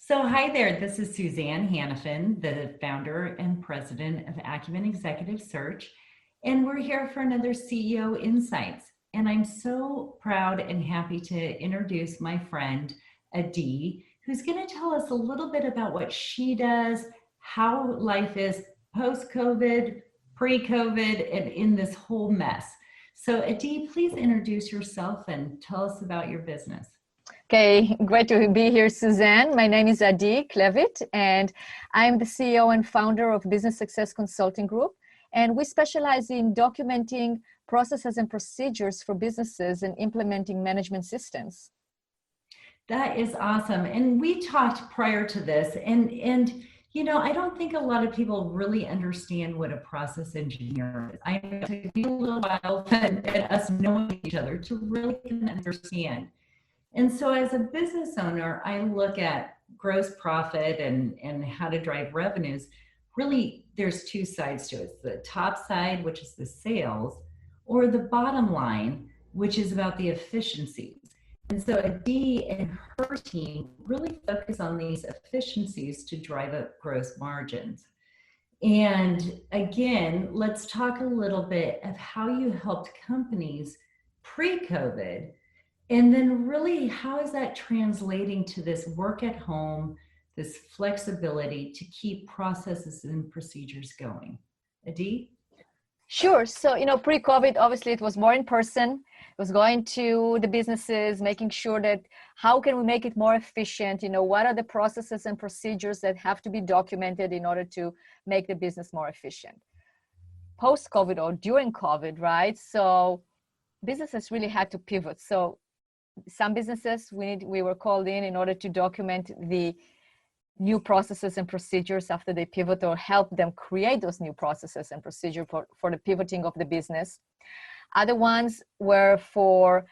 So, hi there. This is Suzanne Hannafin, the founder and president of Acumen Executive Search. And we're here for another CEO Insights. And I'm so proud and happy to introduce my friend, Adi, who's going to tell us a little bit about what she does, how life is post COVID, pre COVID, and in this whole mess. So, Adi, please introduce yourself and tell us about your business. Okay, great to be here, Suzanne. My name is Adi Klevit, and I'm the CEO and founder of Business Success Consulting Group. And we specialize in documenting processes and procedures for businesses and implementing management systems. That is awesome. And we talked prior to this, and I don't think a lot of people really understand what a process engineer is. I know it took me a little while and us knowing each other to really understand. And so as a business owner, I look at gross profit and how to drive revenues. Really, there's two sides to it. It's the top side, which is the sales, or the bottom line, which is about the efficiencies. And so Adi and her team really focus on these efficiencies to drive up gross margins. And again, let's talk a little bit of how you helped companies pre-COVID. And then really, how is that translating to this work at home, this flexibility to keep processes and procedures going? Adi? Sure. So, pre-COVID, obviously it was more in person. It was going to the businesses, making sure that how can we make it more efficient? What are the processes and procedures that have to be documented in order to make the business more efficient? Post-COVID or during COVID, right? So businesses really had to pivot. So some businesses, we were called in order to document the new processes and procedures after they pivot, or help them create those new processes and procedures for the pivoting of the business. Other ones were for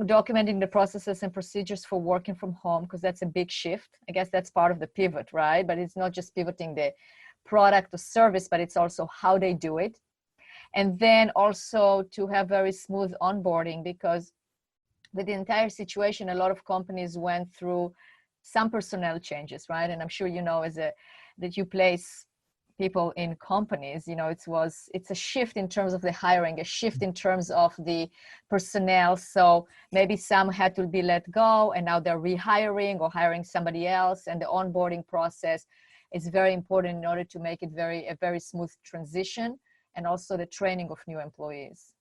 documenting the processes and procedures for working from home, because that's a big shift. I guess that's part of the pivot, right? But it's not just pivoting the product or service, but it's also how they do it. And then also to have very smooth onboarding, because with the entire situation, a lot of companies went through some personnel changes, right? And I'm sure that you place people in companies, it's a shift in terms of the hiring, a shift in terms of the personnel. So maybe some had to be let go and now they're rehiring or hiring somebody else. And the onboarding process is very important in order to make it a very smooth transition, and also the training of new employees.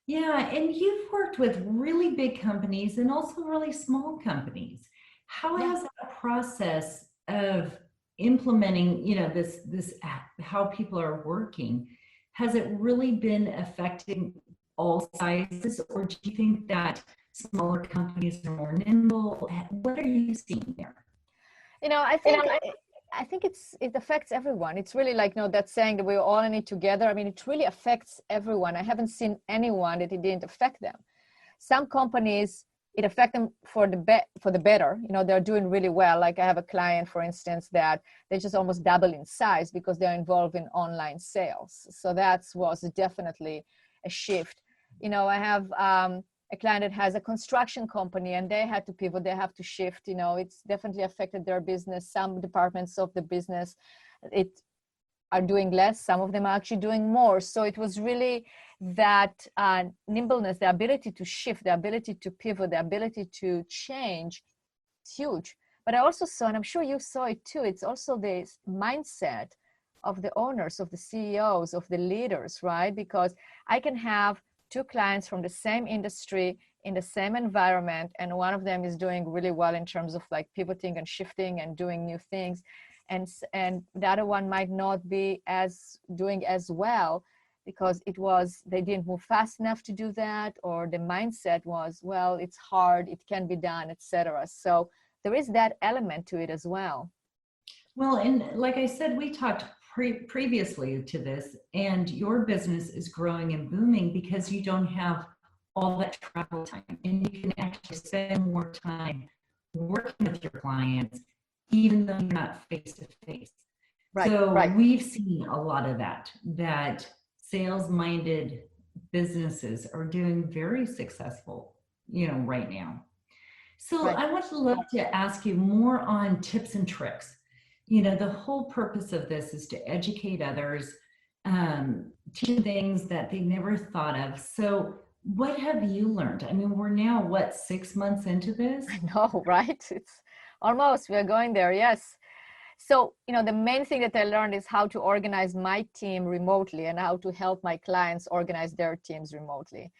Yeah, and you've worked with really big companies and also really small companies. How has that process of implementing, this how people are working, has it really been affecting all sizes, or do you think that smaller companies are more nimble? What are you seeing there? I think it affects everyone. It's really like, that saying that we're all in it together. I mean, it really affects everyone. I haven't seen anyone that it didn't affect them. Some companies, it affects them for the better. They're doing really well. Like I have a client, for instance, that they just almost double in size because they're involved in online sales. So that was definitely a shift. I have a client that has a construction company and they had to pivot, they have to shift. It's definitely affected their business. Some departments of the business are doing less, some of them are actually doing more. So it was really that nimbleness, the ability to shift, the ability to pivot, the ability to change. It's huge. But I also saw, and I'm sure you saw it too, it's also the mindset of the owners, of the CEOs, of the leaders, right? Because I can have two clients from the same industry in the same environment, and one of them is doing really well in terms of like pivoting and shifting and doing new things, and the other one might not be doing as well because they didn't move fast enough to do that, or the mindset was, well, it's hard, it can be done, etc. So there is that element to it as well. Well, and like I said, we talked previously to this, and your business is growing and booming because you don't have all that travel time, and you can actually spend more time working with your clients, even though you're not face to face. Right. We've seen a lot of that sales-minded businesses are doing very successful, right now. So Right. I would love to ask you more on tips and tricks. You know, the whole purpose of this is to educate others, teach them things that they never thought of. So what have you learned? I mean, we're now, what, 6 months into this? I know, right? It's almost, we're going there. Yes. So, the main thing that I learned is how to organize my team remotely and how to help my clients organize their teams remotely.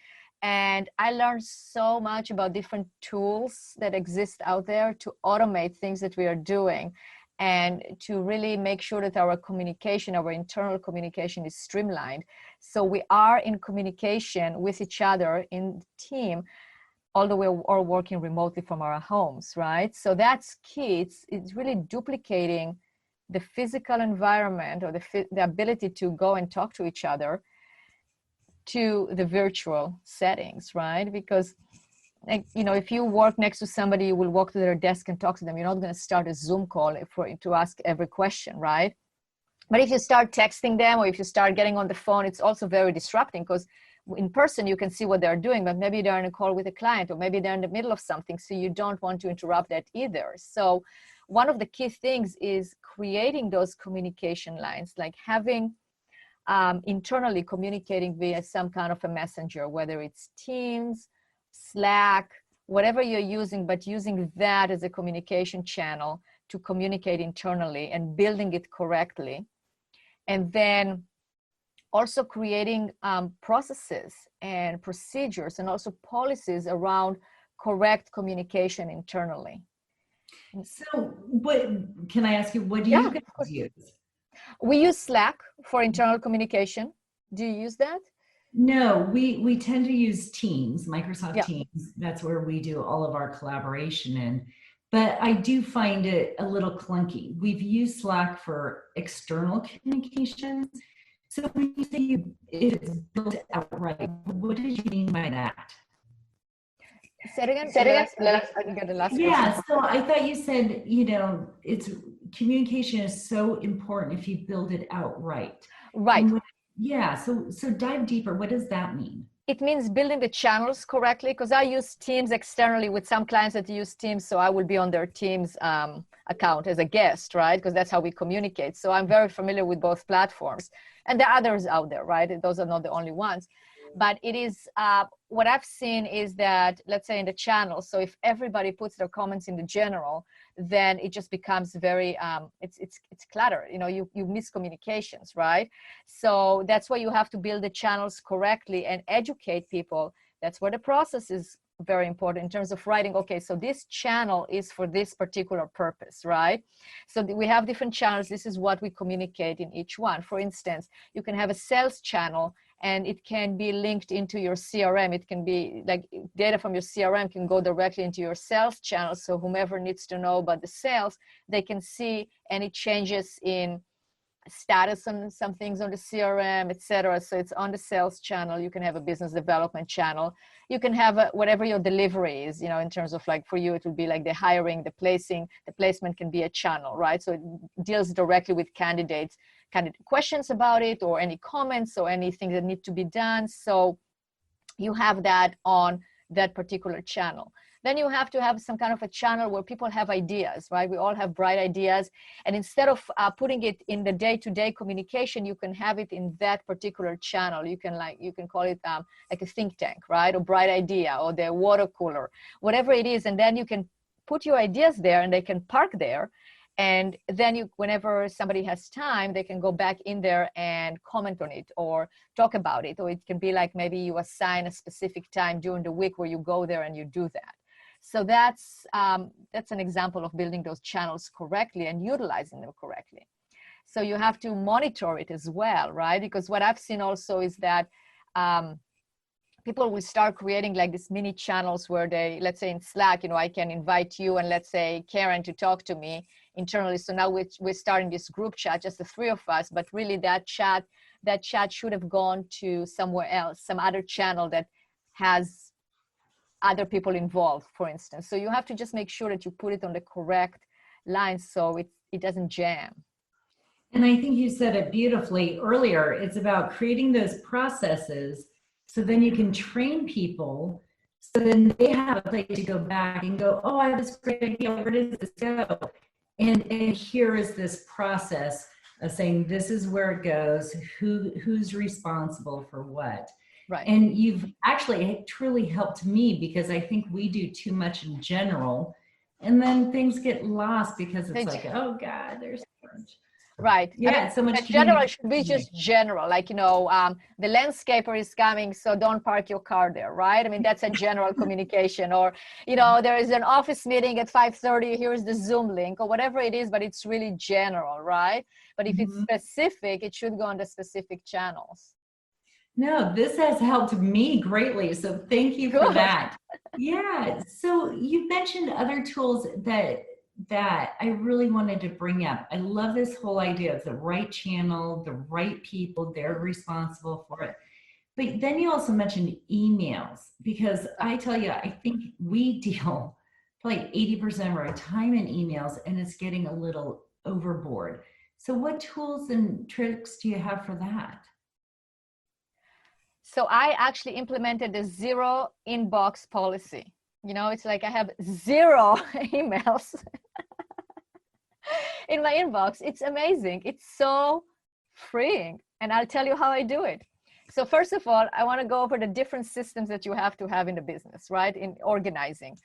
And I learned so much about different tools that exist out there to automate things that we are doing and to really make sure that our communication, our internal communication is streamlined. So we are in communication with each other in the team, although we're all working remotely from our homes, right? So that's key. It's really duplicating the physical environment or the ability to go and talk to each other to the virtual settings, right? Because if you work next to somebody, you will walk to their desk and talk to them. You're not going to start a Zoom call to ask every question, right? But if you start texting them or if you start getting on the phone, it's also very disrupting because in person you can see what they're doing, but maybe they're in a call with a client or maybe they're in the middle of something. So you don't want to interrupt that either. So one of the key things is creating those communication lines, like having internally communicating via some kind of a messenger, whether it's Teams, Slack, whatever you're using, but using that as a communication channel to communicate internally and building it correctly. And then also creating processes and procedures and also policies around correct communication internally. So what, can I ask you, what do Yeah, you of guys course. use? We use Slack for internal communication. Do you use that? No, we tend to use Teams, Microsoft Yeah. Teams. That's where we do all of our collaboration in. But I do find it a little clunky. We've used Slack for external communications. So when you say it's built outright, what did you mean by that? Say it again. I didn't get the last question. Yeah, so I thought you said, it's communication is so important if you build it out right. Right. And yeah, so dive deeper. What does that mean? It means building the channels correctly, because I use Teams externally with some clients that use Teams, so I will be on their Teams account as a guest, right? Because that's how we communicate. So I'm very familiar with both platforms. And there are others out there, right? Those are not the only ones. But it is, what I've seen is that, let's say in the channel, so if everybody puts their comments in the general, then it just becomes very, it's clutter, you miss communications, right? So that's why you have to build the channels correctly and educate people. That's where the process is very important in terms of writing, okay, so this channel is for this particular purpose, right? So we have different channels. This is what we communicate in each one. For instance, you can have a sales channel and it can be linked into your CRM. It can be like data from your CRM can go directly into your sales channel. So whomever needs to know about the sales, they can see any changes in status on some things on the CRM, etc. So it's on the sales channel. You can have a business development channel. You can have whatever your delivery is, in terms of like for you, it would be like the hiring, the placing, the placement can be a channel, right? So it deals directly with candidates, candidate questions about it or any comments or anything that need to be done. So you have that on that particular channel. Then you have to have some kind of a channel where people have ideas, right? We all have bright ideas. And instead of putting it in the day-to-day communication, you can have it in that particular channel. You can call it like a think tank, right? Or bright idea or the water cooler, whatever it is. And then you can put your ideas there and they can park there. And then whenever somebody has time, they can go back in there and comment on it or talk about it. Or it can be like maybe you assign a specific time during the week where you go there and you do that. So that's an example of building those channels correctly and utilizing them correctly. So you have to monitor it as well, right? Because what I've seen also is that people will start creating like these mini channels where they, let's say in Slack, I can invite you and let's say Karen to talk to me internally. So now we're starting this group chat, just the three of us, but really that chat should have gone to somewhere else, some other channel that has other people involved, for instance. So you have to just make sure that you put it on the correct line so it doesn't jam. And I think you said it beautifully earlier. It's about creating those processes so then you can train people So then they have a place to go back and go, oh, I have this great idea. Where does this go? And here is this process of saying, this is where it goes, who's responsible for what. Right. And you've actually truly helped me, because I think we do too much in general, and then things get lost because it's like, oh God, there's so much. Right. Yeah, I mean, so much general should be just general, like, you know, the landscaper is coming, so don't park your car there, right? I mean, that's a general communication. Or, you know, there is an office meeting at 5:30, here's the Zoom link, or whatever it is, but it's really general, right? But if it's specific, it should go on the specific channels. No, this has helped me greatly. So thank you for that. Yeah. So you mentioned other tools that I really wanted to bring up. I love this whole idea of the right channel, the right people, they're responsible for it. But then you also mentioned emails, because I tell you, I think we deal probably 80% of our time in emails, and it's getting a little overboard. So what tools and tricks do you have for that? So I actually implemented the zero inbox policy. You know, it's like I have zero emails in my inbox. It's amazing. It's so freeing. And I'll tell you how I do it. So first of all, I want to go over the different systems that you have to have in the business, right? In organizing.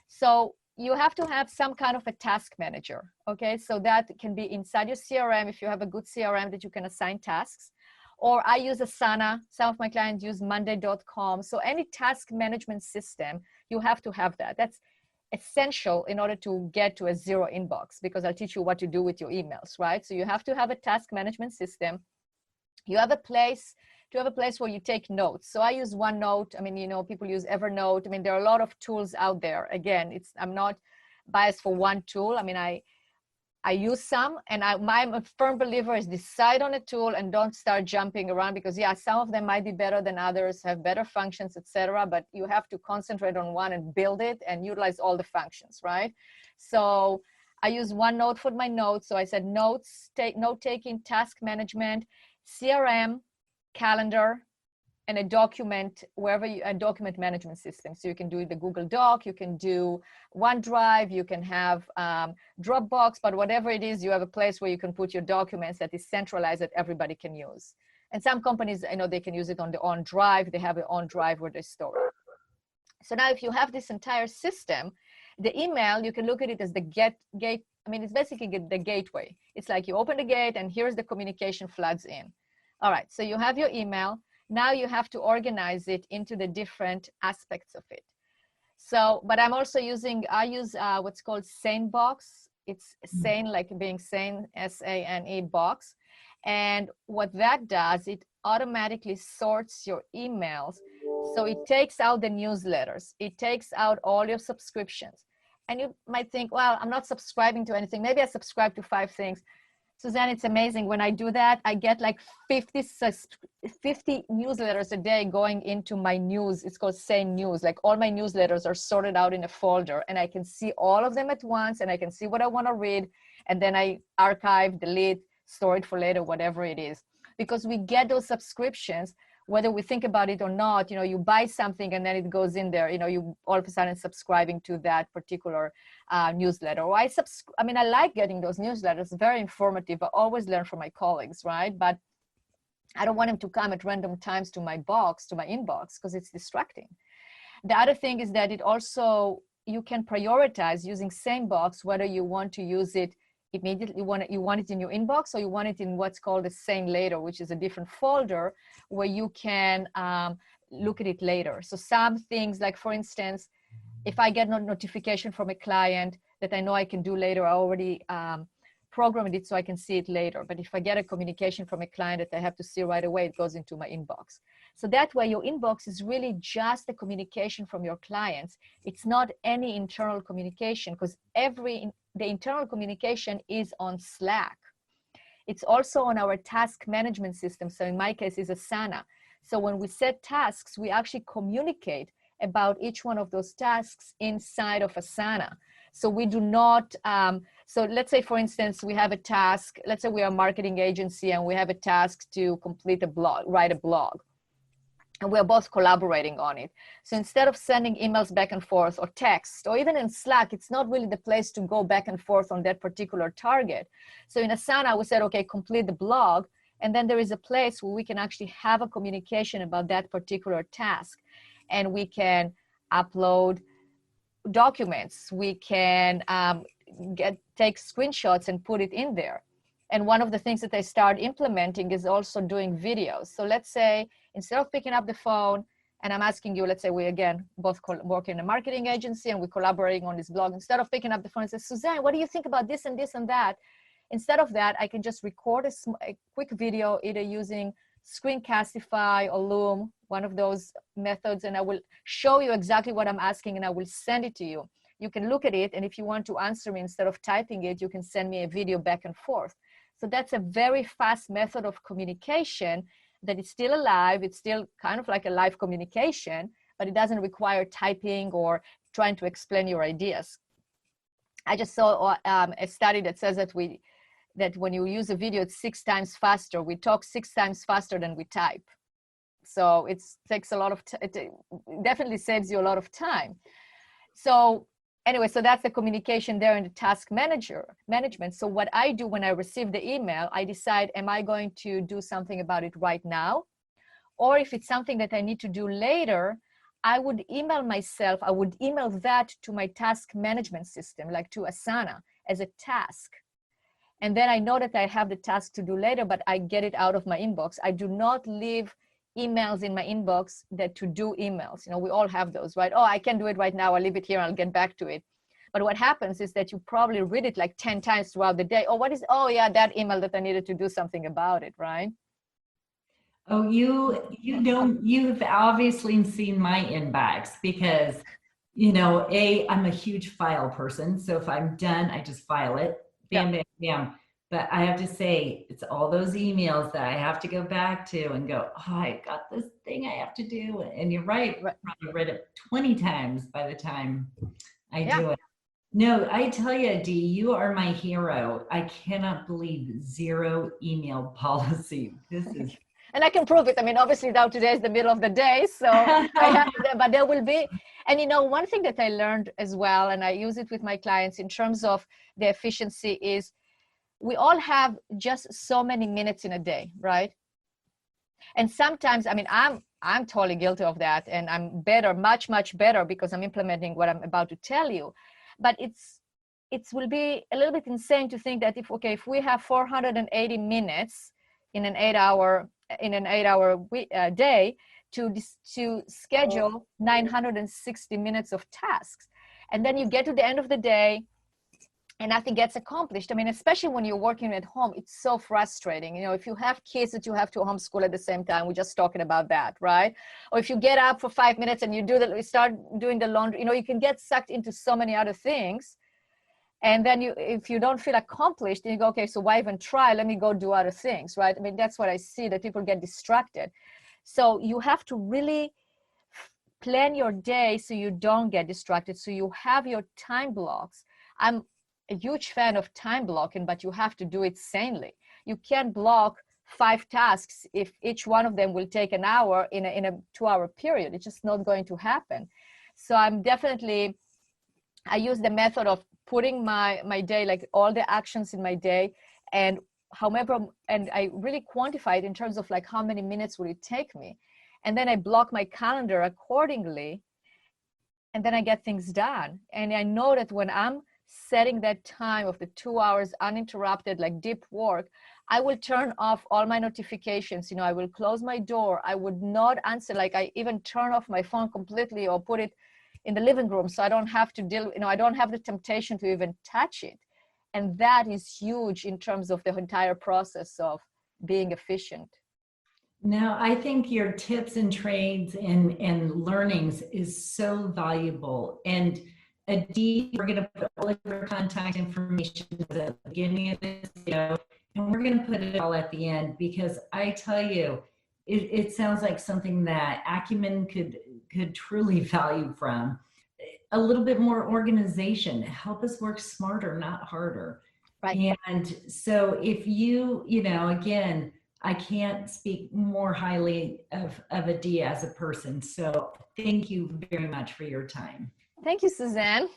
So you have to have some kind of a task manager. Okay. So that can be inside your CRM, if you have a good CRM that you can assign tasks. Or I use Asana. Some of my clients use Monday.com. So any task management system, you have to have that. That's essential in order to get to a zero inbox, because I'll teach you what to do with your emails, right? So you have to have a task management system. You have a place where you take notes. So I use OneNote. I mean, you know, people use Evernote. I mean, there are a lot of tools out there. Again, I'm not biased for one tool. I mean, I use some, and I'm a firm believer is decide on a tool and don't start jumping around, because yeah, some of them might be better than others, have better functions, etc. But you have to concentrate on one and build it and utilize all the functions, right? So I use OneNote for my notes. So I said notes, note-taking, task management, CRM, calendar, and a document, a document management system. So you can do the Google Doc, you can do OneDrive, you can have Dropbox, but whatever it is, you have a place where you can put your documents that is centralized that everybody can use. And some companies, I know they can use it on their own drive. They have their own drive where they store it. So now if you have this entire system, the email, you can look at it as the gate. I mean, it's basically the gateway. It's like you open the gate and here's the communication floods in. All right, so you have your email. Now you have to organize it into the different aspects of it. So, but I use what's called SaneBox. It's sane, like being sane, SANE box. And what that does, it automatically sorts your emails. So it takes out the newsletters. It takes out all your subscriptions. And you might think, well, I'm not subscribing to anything. Maybe I subscribe to 5 things. Suzanne, it's amazing. When I do that, I get like 50 newsletters a day going into my news. It's called Sane News. Like all my newsletters are sorted out in a folder, and I can see all of them at once, and I can see what I want to read. And then I archive, delete, store it for later, whatever it is. Because we get those subscriptions, whether we think about it or not. You know, you buy something and then it goes in there, you know, you all of a sudden subscribing to that particular newsletter. Or I mean, I like getting those newsletters, very informative. I always learn from my colleagues, right? But I don't want them to come at random times to my inbox, because it's distracting. The other thing is that you can prioritize using SaneBox, whether you want to use it immediately, you want it in your inbox, or you want it in what's called a Sane Later, which is a different folder where you can look at it later. So some things, like for instance, if I get a notification from a client that I know I can do later, I already programmed it so I can see it later. But if I get a communication from a client that I have to see right away, it goes into my inbox. So that way your inbox is really just the communication from your clients. It's not any internal communication, because the internal communication is on Slack. It's also on our task management system. So in my case, it's Asana. So when we set tasks, we actually communicate about each one of those tasks inside of Asana. So we do not, so let's say, for instance, we have a task. Let's say we are a marketing agency and we have a task to complete a blog, write a blog. and we're both collaborating on it. So instead of sending emails back and forth or text, or even in Slack, it's not really the place to go back and forth on that particular target. So in Asana, we said, okay, complete the blog. And then there is a place where we can actually have a communication about that particular task. And we can upload documents. We can take screenshots and put it in there. And one of the things that I start implementing is also doing videos. So let's say, instead of picking up the phone and I'm asking you, let's say we again both work in a marketing agency and we're collaborating on this blog, instead of picking up the phone and say, Suzanne, what do you think about this and this and that? Instead of that, I can just record a quick video, either using Screencastify or Loom, one of those methods, and I will show you exactly what I'm asking and I will send it to you. You can look at it, and if you want to answer me instead of typing it, you can send me a video back and forth. So that's a very fast method of communication that is still alive. It's still kind of like a live communication, but it doesn't require typing or trying to explain your ideas. I just saw a study that says that when you use a video, it's 6 times faster. We talk 6 times faster than we type. So it takes a lot of, it definitely saves you a lot of time. So anyway, so that's the communication there in the task management. So what I do when I receive the email, I decide, am I going to do something about it right now? Or if it's something that I need to do later, I would email myself, I would email that to my task management system, like to Asana as a task. And then I know that I have the task to do later, but I get it out of my inbox. I do not leave emails in my inbox that to do emails. You know, we all have those, right? Oh, I can do it right now. I'll leave it here. I'll get back to it. But what happens is that you probably read it like 10 times throughout the day. Oh yeah, that email that I needed to do something about it, right? Oh, you've obviously seen my inbox because, I'm a huge file person. So if I'm done, I just file it, bam, bam, bam. But I have to say, it's all those emails that I have to go back to and go, oh, I got this thing I have to do. And you're right. I probably read it 20 times by the time I do it. No, I tell you, Dee, you are my hero. I cannot believe 0 email policy. This is and I can prove it. I mean, obviously now today is the middle of the day, so I have that, but there will be. And one thing that I learned as well, and I use it with my clients in terms of the efficiency, is we all have just so many minutes in a day, right? And sometimes, I mean, I'm totally guilty of that, and I'm better, much, much better, because I'm implementing what I'm about to tell you. But it will be a little bit insane to think that if we have 480 minutes in an 8-hour day to schedule 960 minutes of tasks, and then you get to the end of the day and nothing gets accomplished. I mean, especially when you're working at home, it's so frustrating. If you have kids that you have to homeschool at the same time, we're just talking about that, right? Or if you get up for 5 minutes and you start doing the laundry, you can get sucked into so many other things. And then if you don't feel accomplished, then you go, okay, so why even try? Let me go do other things, right? I mean, that's what I see, that people get distracted. So you have to really plan your day so you don't get distracted. So you have your time blocks. I'm a huge fan of time blocking, but you have to do it sanely. You can't block 5 tasks if each one of them will take an hour in a 2-hour period. It's just not going to happen. So I use the method of putting my day, like all the actions in my day, and I really quantify it in terms of like how many minutes will it take me. And then I block my calendar accordingly, and then I get things done. And I know that when I'm setting that time of the 2 hours uninterrupted, like deep work, I will turn off all my notifications. I will close my door. I would not answer, like I even turn off my phone completely or put it in the living room, so I don't have to I don't have the temptation to even touch it. And that is huge in terms of the entire process of being efficient. Now, I think your tips and trades and learnings is so valuable. And Adi, we're going to put all of your contact information at the beginning of this video, and we're going to put it all at the end, because I tell you, it sounds like something that Acumen could truly value from. A little bit more organization, help us work smarter, not harder. Right. And so if again, I can't speak more highly of Adi as a person. So thank you very much for your time. Thank you, Suzanne.